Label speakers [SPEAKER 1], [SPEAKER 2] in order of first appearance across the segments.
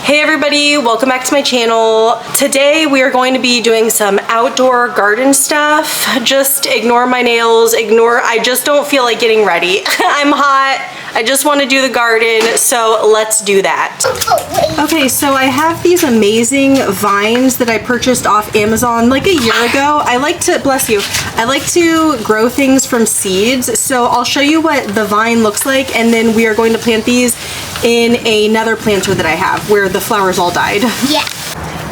[SPEAKER 1] Hey everybody, welcome back to my channel. Today we are going to be doing some outdoor garden stuff. Just ignore my nails, I just don't feel like getting ready. I'm hot, I just want to do the garden, so let's do that. Okay, so I have these amazing vines that I purchased off Amazon like a year ago. I like to, bless you, I like to grow things from seeds, so I'll show you what the vine looks like, and then we are going to plant these in another planter that I have where the flowers all died.
[SPEAKER 2] Yeah.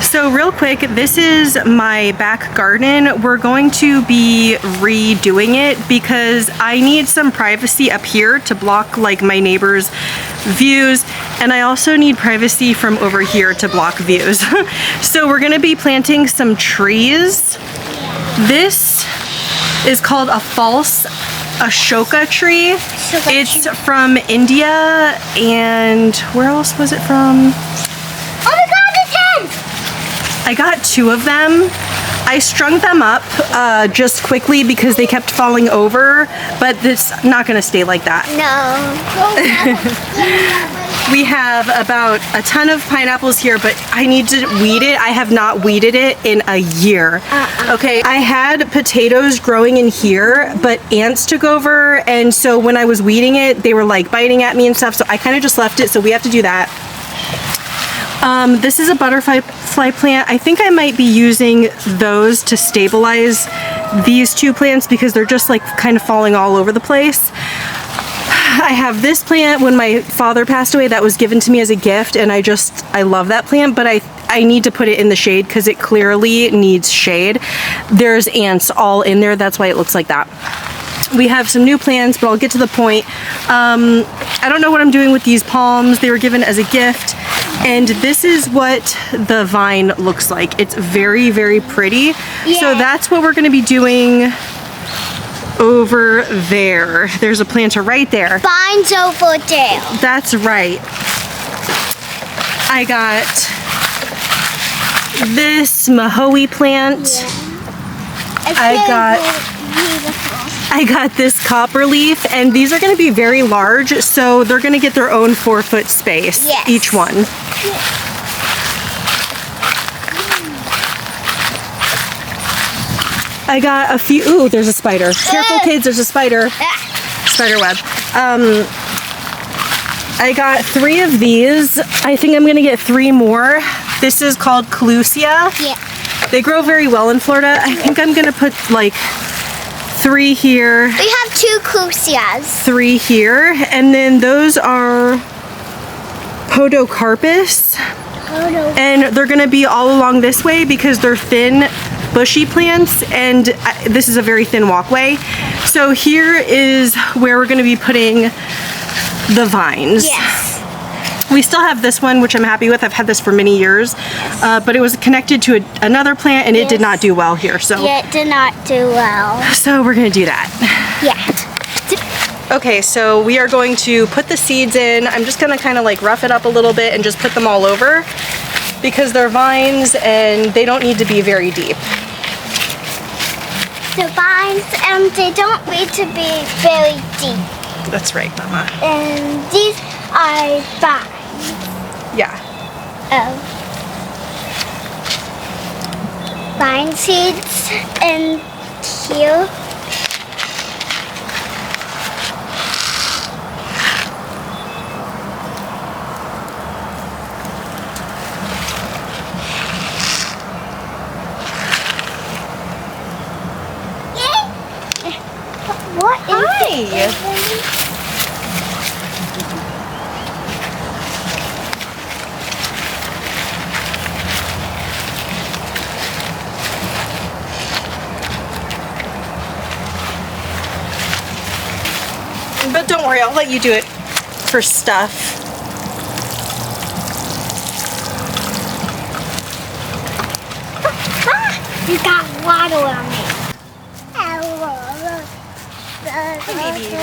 [SPEAKER 1] So real quick, this is my back garden. We're going to be redoing it because I need some privacy up here to block like my neighbors' views, and I also need privacy from over here to block views. So we're gonna be planting some trees. This is called a false Ashoka tree. It's from India, and where else was it from?
[SPEAKER 2] Oh my god, it's 10!
[SPEAKER 1] I got 2 of them. I strung them up just quickly because they kept falling over, but it's not gonna stay like that.
[SPEAKER 2] No.
[SPEAKER 1] We have about a ton of pineapples here, but I need to weed it. I have not weeded it in a year. Okay, I had potatoes growing in here, but ants took over, and so when I was weeding it, they were like biting at me and stuff, so I kind of just left it, so we have to do that. This is a butterfly plant. I think I might be using those to stabilize these 2 plants because they're just like kind of falling all over the place. I have this plant when my father passed away that was given to me as a gift, and I love that plant, but I need to put it in the shade because it clearly needs shade. There's ants all in there, that's why it looks like that. We have some new plants, but I'll get to the point. I don't know what I'm doing with these palms. They were given as a gift, and this is what the vine looks like. It's very, very pretty. Yeah. So that's what we're gonna be doing over there. There's a planter right there.
[SPEAKER 2] Vine's over there.
[SPEAKER 1] That's right. I got this Mahoe plant.
[SPEAKER 2] Yeah.
[SPEAKER 1] I got this copper leaf, and these are going to be very large, so they're going to get their own 4-foot space, yes, each one. Yeah. I got a few, ooh, there's a spider. Careful kids, there's a spider. Spider web. I got 3 of these. I think I'm gonna get 3 more. This is called Clusia.
[SPEAKER 2] Yeah.
[SPEAKER 1] They grow very well in Florida. I think I'm gonna put like 3 here.
[SPEAKER 2] We have 2 Clusias. 3
[SPEAKER 1] here, and then those are Podocarpus. And they're gonna be all along this way because they're thin, bushy plants, and this is a very thin walkway. So here is where we're going to be putting the vines.
[SPEAKER 2] Yes.
[SPEAKER 1] We still have this one, which I'm happy with. I've had this for many years, but it was connected to another plant, and it did not do well here. So
[SPEAKER 2] yeah, it did not do well.
[SPEAKER 1] So we're going to do that.
[SPEAKER 2] Yeah.
[SPEAKER 1] Okay, so we are going to put the seeds in. I'm just going to kind of like rough it up a little bit and just put them all over because they're vines and they don't need to be very deep.
[SPEAKER 2] The vines, they don't need to be very deep.
[SPEAKER 1] That's right, Mama.
[SPEAKER 2] And these are vines.
[SPEAKER 1] Yeah.
[SPEAKER 2] Vine seeds and here. What is it?
[SPEAKER 1] But don't worry, I'll let you do it for stuff.
[SPEAKER 2] You got water on me.
[SPEAKER 1] Hi, baby.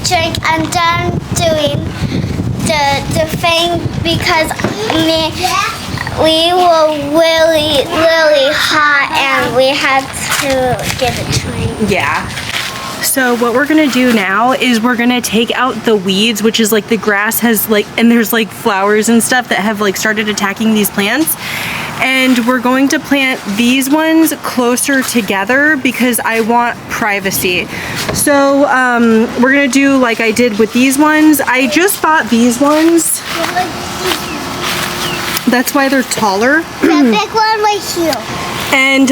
[SPEAKER 2] drink. I'm done doing the thing because we were really hot and we had to get a drink.
[SPEAKER 1] Yeah. So what we're gonna do now is we're gonna take out the weeds, which is like the grass has like, and there's like flowers and stuff that have like started attacking these plants. And we're going to plant these ones closer together because I want privacy. So we're gonna do like I did with these ones. I just bought these ones. That's why they're taller.
[SPEAKER 2] The big one right here.
[SPEAKER 1] And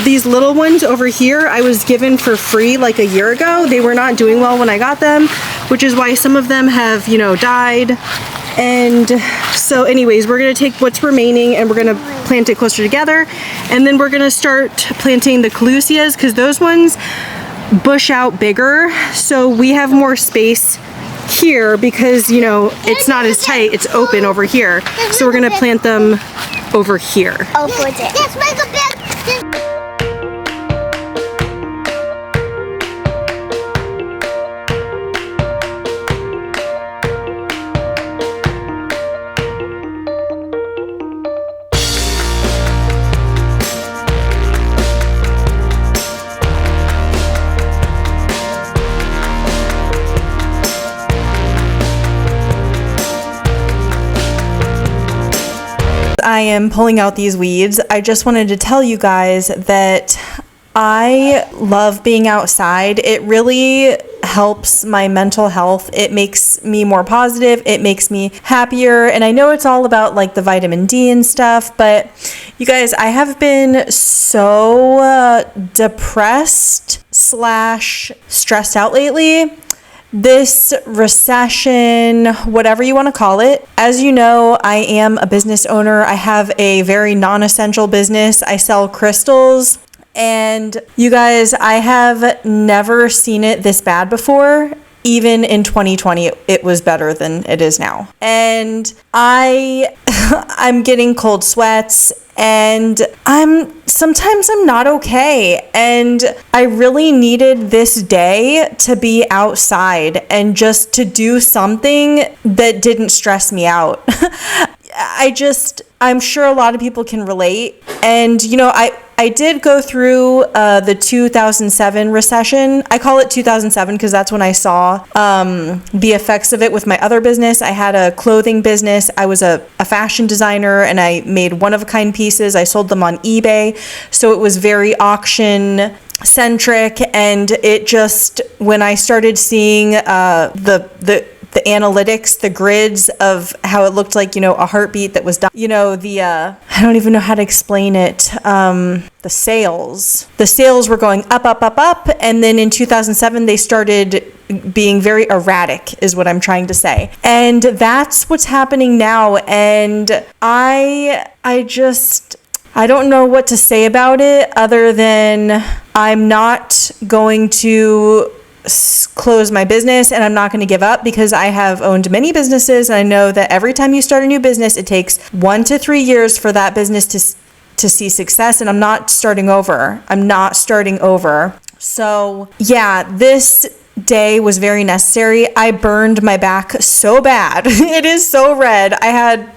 [SPEAKER 1] these little ones over here I was given for free like a year ago. They were not doing well when I got them, which is why some of them have, you know, died. And so anyways, we're gonna take what's remaining and we're gonna plant it closer together. And then we're gonna start planting the Clusias because those ones bush out bigger. So we have more space here because, you know, it's not as tight, it's open over here. So we're gonna plant them over here.
[SPEAKER 2] Over there. Let's make a big.
[SPEAKER 1] I am pulling out these weeds. I just wanted to tell you guys that I love being outside. It really helps my mental health. It makes me more positive. It makes me happier. And I know it's all about like the vitamin D and stuff, but you guys, I have been so depressed / stressed out lately. This recession, whatever you want to call it. As you know, I am a business owner. I have a very non-essential business. I sell crystals. And you guys, I have never seen it this bad before. Even in 2020, it was better than it is now. And I'm getting cold sweats and sometimes I'm not okay. And I really needed this day to be outside and just to do something that didn't stress me out. I'm sure a lot of people can relate. And, you know, I did go through the 2007 recession. I call it 2007 because that's when I saw the effects of it with my other business. I had a clothing business. I was a fashion designer and I made one-of-a-kind pieces. I sold them on eBay. So it was very auction centric. And it just, when I started seeing the analytics, the grids of how it looked like, you know, a heartbeat that was done, you know, I don't even know how to explain it. The sales were going up. And then in 2007, they started being very erratic is what I'm trying to say. And that's what's happening now. And I don't know what to say about it other than I'm not going to close my business and I'm not going to give up because I have owned many businesses and I know that every time you start a new business it takes 1 to 3 years for that business to see success, and I'm not starting over. So yeah, this day was very necessary. I burned my back so bad. It is so red. I'm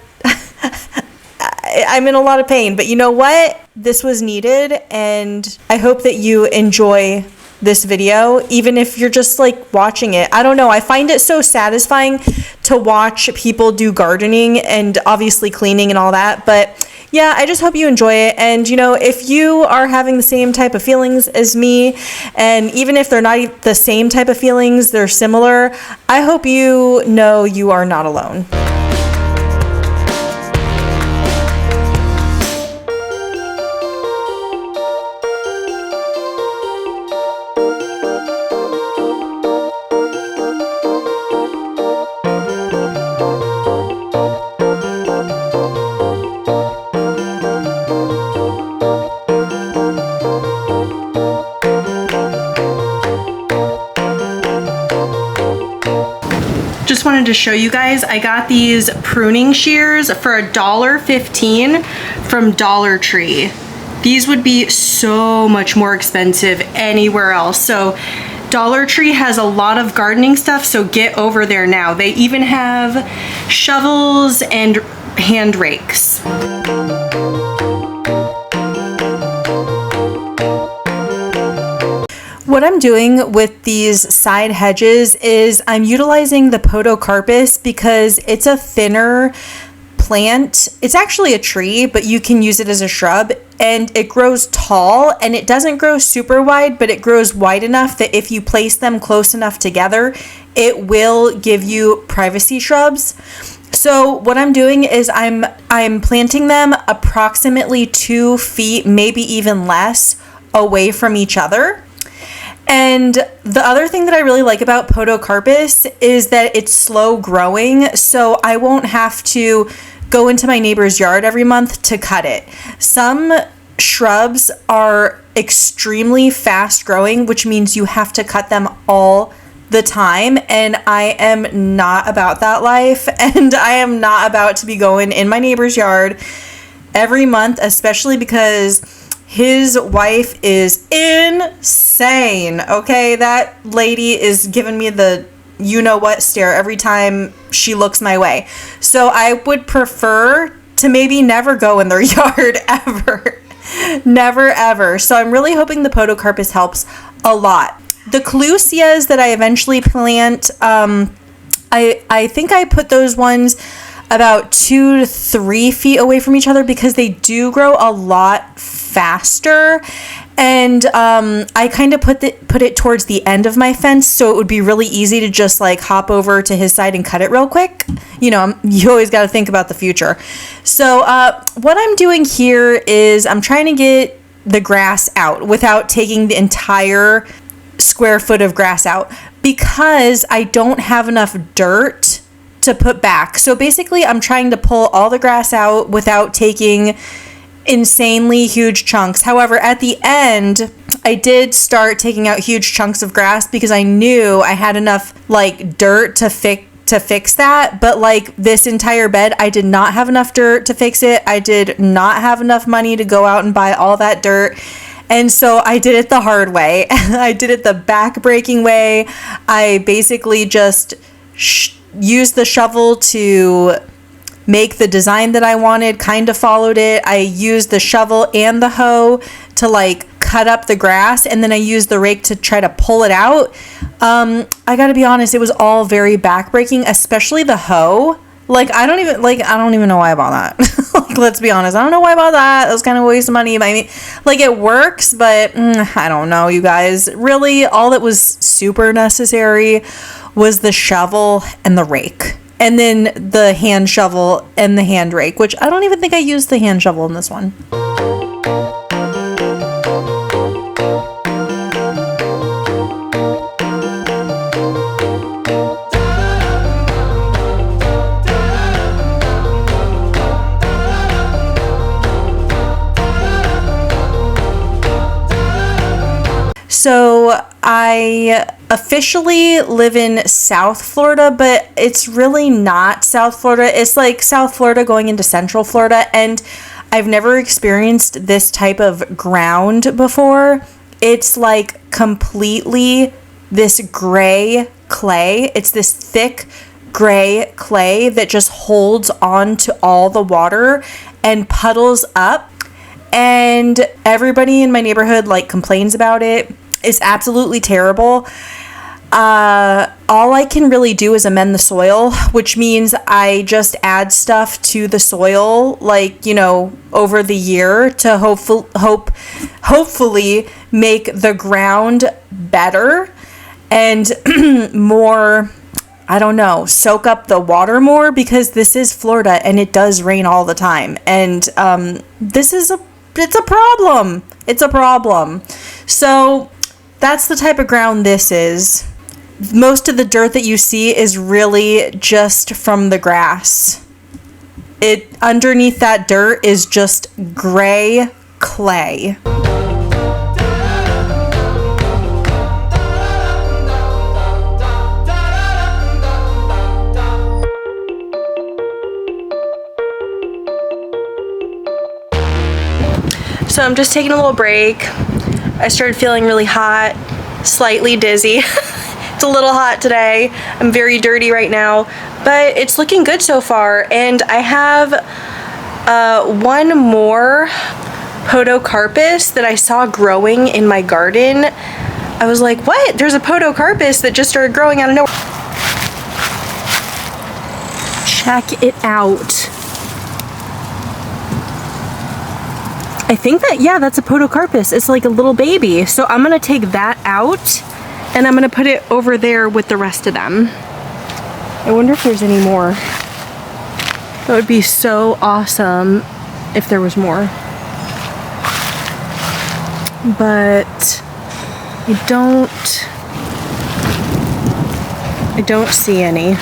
[SPEAKER 1] in a lot of pain, but you know what? This was needed, and I hope that you enjoy this video, even if you're just like watching it. I don't know, I find it so satisfying to watch people do gardening and obviously cleaning and all that, but yeah, I just hope you enjoy it. And you know, if you are having the same type of feelings as me, and even if they're not the same type of feelings, they're similar, I hope you know you are not alone. Just wanted to show you guys, I got these pruning shears for $1.15 from Dollar Tree. These would be so much more expensive anywhere else. So Dollar Tree has a lot of gardening stuff, so get over there now. They even have shovels and hand rakes. What I'm doing with these side hedges is I'm utilizing the Podocarpus because it's a thinner plant. It's actually a tree, but you can use it as a shrub, and it grows tall, and it doesn't grow super wide, but it grows wide enough that if you place them close enough together, it will give you privacy shrubs. So what I'm doing is I'm planting them approximately 2 feet, maybe even less, away from each other. And the other thing that I really like about Podocarpus is that it's slow growing, so I won't have to go into my neighbor's yard every month to cut it. Some shrubs are extremely fast growing, which means you have to cut them all the time, and I am not about that life, and I am not about to be going in my neighbor's yard every month, especially because his wife is insane, okay? That lady is giving me the you-know-what stare every time she looks my way. So I would prefer to maybe never go in their yard ever. Never, ever. So I'm really hoping the Podocarpus helps a lot. The Clusias that I eventually plant, I think I put those ones about 2 to 3 feet away from each other because they do grow a lot faster, and I kind of put it towards the end of my fence, so it would be really easy to just like hop over to his side and cut it real quick. You know, you always got to think about the future. So what I'm doing here is I'm trying to get the grass out without taking the entire square foot of grass out because I don't have enough dirt to put back. So basically I'm trying to pull all the grass out without taking insanely huge chunks. However, at the end, I did start taking out huge chunks of grass because I knew I had enough like dirt to fix that. But like this entire bed, I did not have enough dirt to fix it. I did not have enough money to go out and buy all that dirt. And so I did it the hard way. I did it the back-breaking way. I basically just used the shovel to make the design that I wanted, kind of followed it. I used the shovel and the hoe to like cut up the grass, and then I used the rake to try to pull it out. I gotta be honest, it was all very backbreaking, especially the hoe. I don't even know why I bought that. Like, let's be honest, I don't know why I bought that. It was kind of a waste of money. I mean, like, it works, but I don't know, you guys. Really, all that was super necessary was the shovel and the rake. And then the hand shovel and the hand rake, which I don't even think I used the hand shovel in this one. So I officially live in South Florida, but it's really not South Florida. It's like South Florida going into Central Florida, and I've never experienced this type of ground before. It's like completely this gray clay. It's this thick gray clay that just holds on to all the water and puddles up, and everybody in my neighborhood like complains about it. It's absolutely terrible. All I can really do is amend the soil, which means I just add stuff to the soil, like, you know, over the year to hopefully make the ground better and more, I don't know, soak up the water more, because this is Florida and it does rain all the time. And it's a problem. It's a problem. So that's the type of ground this is. Most of the dirt that you see is really just from the grass. Underneath that dirt is just gray clay. So I'm just taking a little break. I started feeling really hot slightly dizzy. It's a little hot today. I'm very dirty right now, but it's looking good so far. And I have one more Podocarpus that I saw growing in my garden. I was like, what? There's a Podocarpus that just started growing out of nowhere. Check it out. I think that, yeah, that's a Podocarpus. It's like a little baby. So I'm gonna take that out and I'm gonna put it over there with the rest of them. I wonder if there's any more. That would be so awesome if there was more. But I don't see any.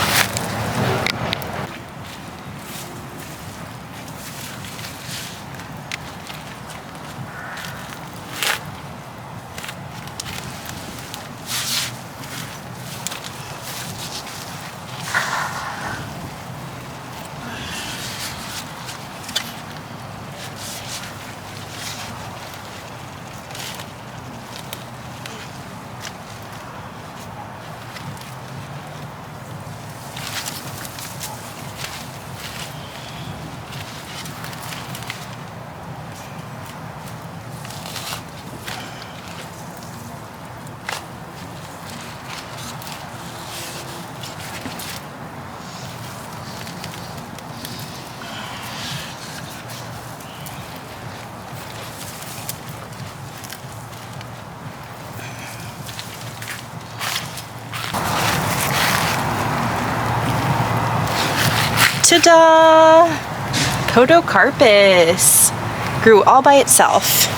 [SPEAKER 1] Ta-da! Podocarpus grew all by itself.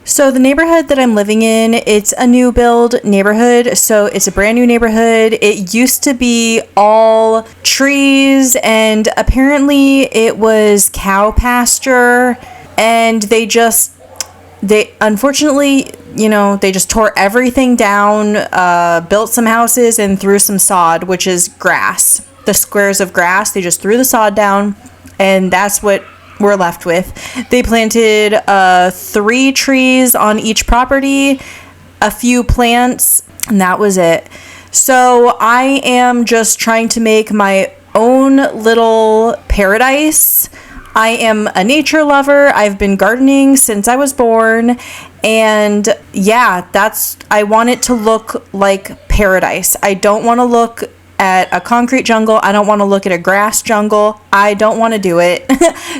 [SPEAKER 1] So the neighborhood that I'm living in, it's a new build neighborhood. So it's a brand new neighborhood. It used to be all trees and apparently it was cow pasture, and they unfortunately, you know, they just tore everything down, built some houses and threw some sod, which is grass. The squares of grass, they just threw the sod down and that's what we're left with. They planted 3 trees on each property, a few plants, and that was it. So I am just trying to make my own little paradise. I am a nature lover. I've been gardening since I was born, and yeah, I want it to look like paradise. I don't want to look at a concrete jungle. I don't want to look at a grass jungle. I don't want to do it.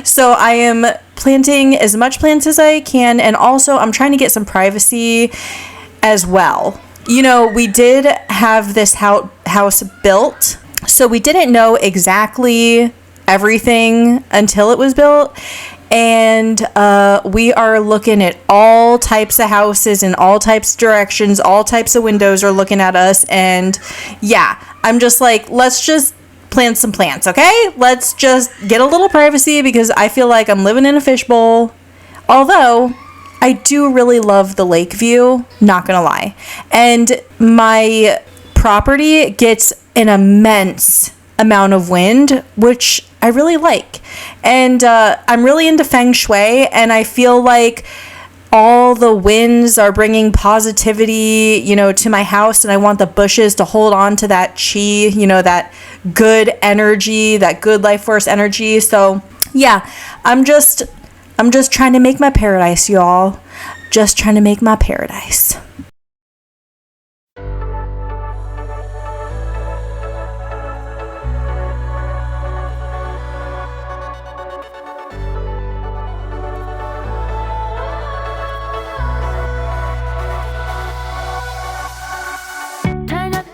[SPEAKER 1] So I am planting as much plants as I can, and also I'm trying to get some privacy as well. You know, we did have this house built, so we didn't know exactly everything until it was built. And we are looking at all types of houses in all types of directions. All types of windows are looking at us. And yeah, I'm just like, let's just plant some plants, okay? Let's just get a little privacy because I feel like I'm living in a fishbowl. Although I do really love the lake view, not gonna lie. And my property gets an immense amount of wind, which I really like. And I'm really into feng shui, and I feel like all the winds are bringing positivity, you know, to my house, and I want the bushes to hold on to that chi, you know, that good energy, that good life force energy. So yeah, I'm just trying to make my paradise, y'all. Just trying to make my paradise.
[SPEAKER 3] Turn up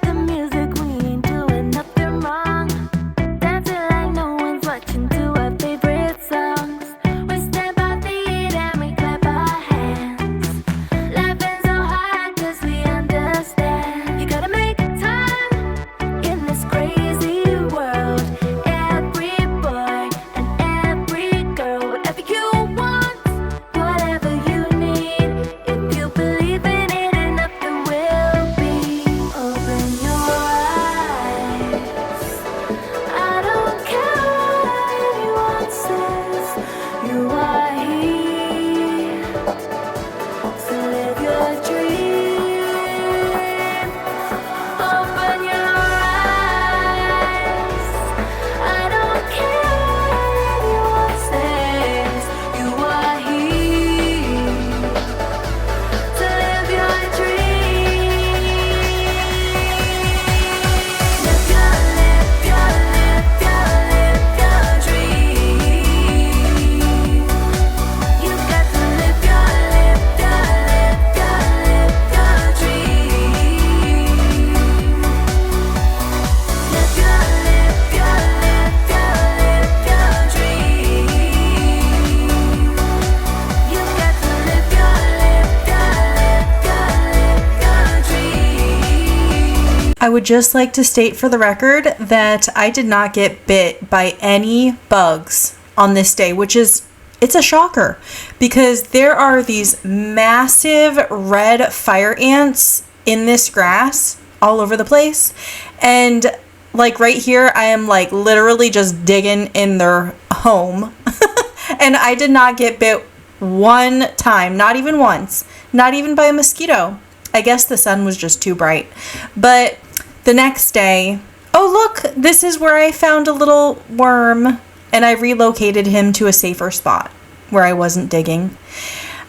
[SPEAKER 1] I would just like to state for the record that I did not get bit by any bugs on this day, it's a shocker because there are these massive red fire ants in this grass all over the place. And like right here, I am like literally just digging in their home. And I did not get bit one time, not even once, not even by a mosquito. I guess the sun was just too bright. But the next day, oh look, this is where I found a little worm and I relocated him to a safer spot where I wasn't digging.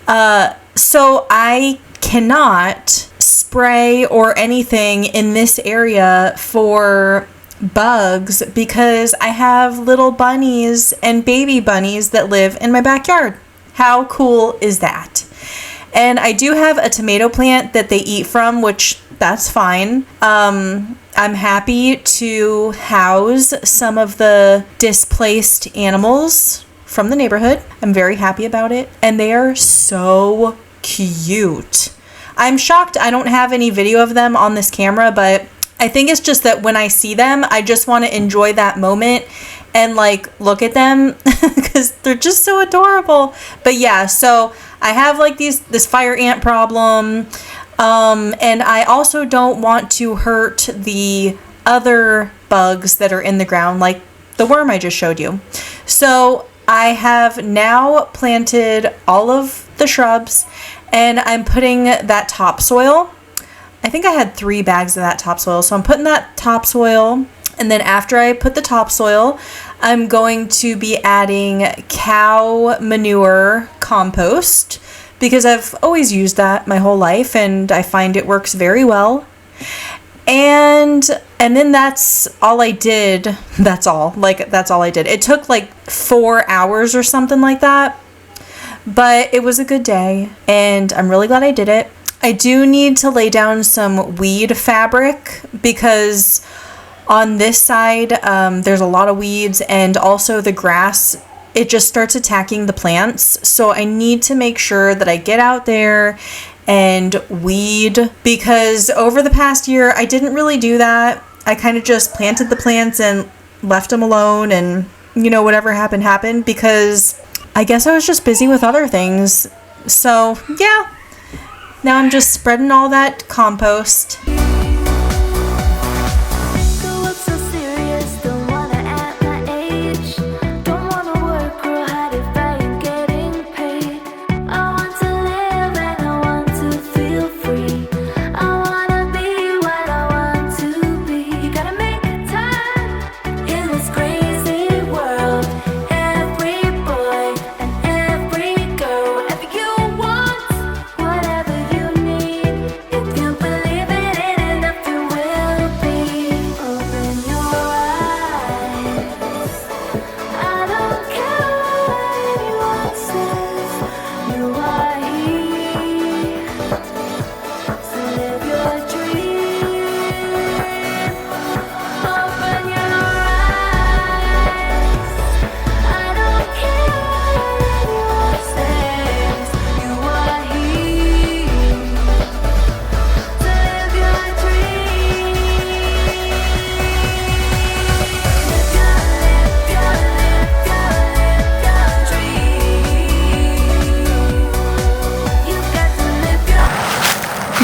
[SPEAKER 1] So I cannot spray or anything in this area for bugs because I have little bunnies and baby bunnies that live in my backyard. How cool is that? And I do have a tomato plant that they eat from, which that's fine. I'm happy to house some of the displaced animals from the neighborhood. I'm very happy about it. And they are so cute. I'm shocked I don't have any video of them on this camera, but I think it's just that when I see them, I just want to enjoy that moment and like look at them because they're just so adorable. But yeah, so I have like this fire ant problem. And I also don't want to hurt the other bugs that are in the ground, like the worm I just showed you. So I have now planted all of the shrubs and I'm putting that topsoil. I think I had 3 bags of that topsoil. So I'm putting that topsoil. And then after I put the topsoil, I'm going to be adding cow manure compost because I've always used that my whole life and I find it works very well. And then that's all I did. That's all I did. It took like 4 hours or something like that. But it was a good day and I'm really glad I did it. I do need to lay down some weed fabric because on this side, there's a lot of weeds and also the grass, it just starts attacking the plants. So I need to make sure that I get out there and weed because over the past year, I didn't really do that. I kind of just planted the plants and left them alone and, whatever happened because I guess I was just busy with other things. So yeah, now I'm just spreading all that compost.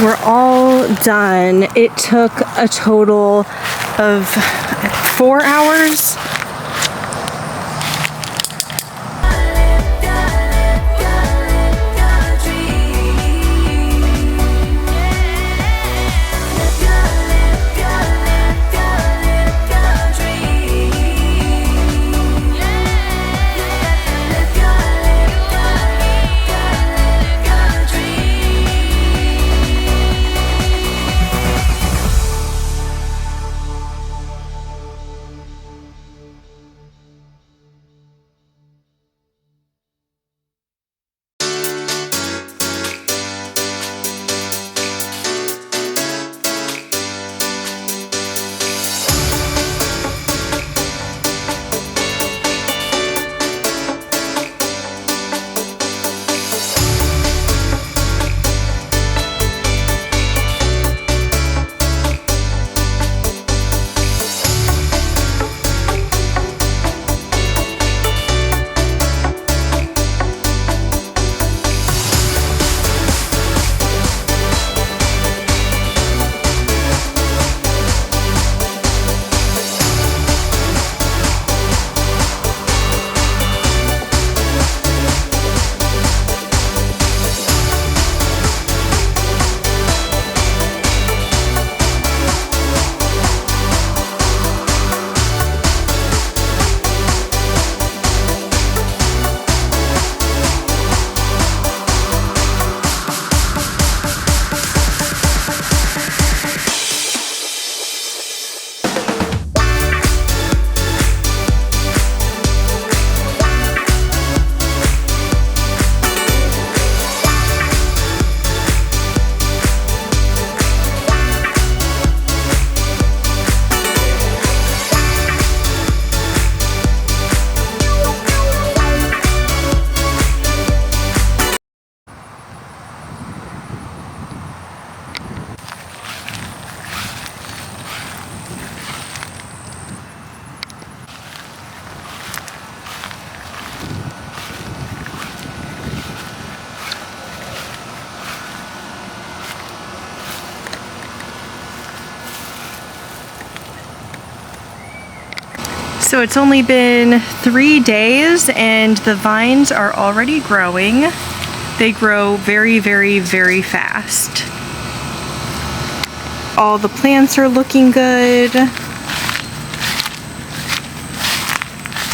[SPEAKER 1] We're all done. It took a total of 4 hours. So it's only been 3 days and the vines are already growing. They grow very, very, very fast. All the plants are looking good.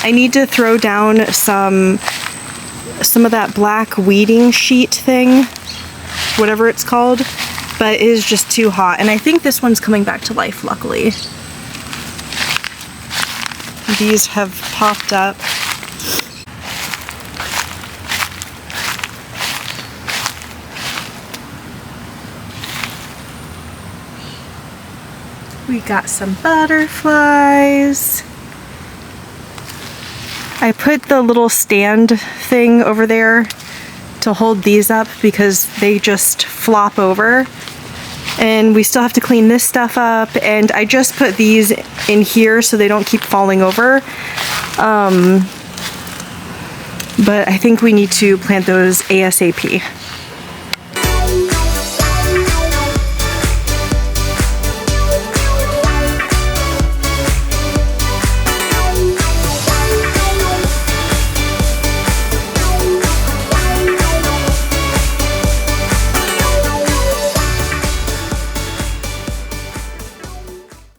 [SPEAKER 1] I need to throw down some of that black weeding sheet thing, whatever it's called, but it is just too hot. And I think this one's coming back to life, luckily. These have popped up. We got some butterflies. I put the little stand thing over there to hold these up because they just flop over. And we still have to clean this stuff up, and I just put these in here so they don't keep falling over. But I think we need to plant those ASAP.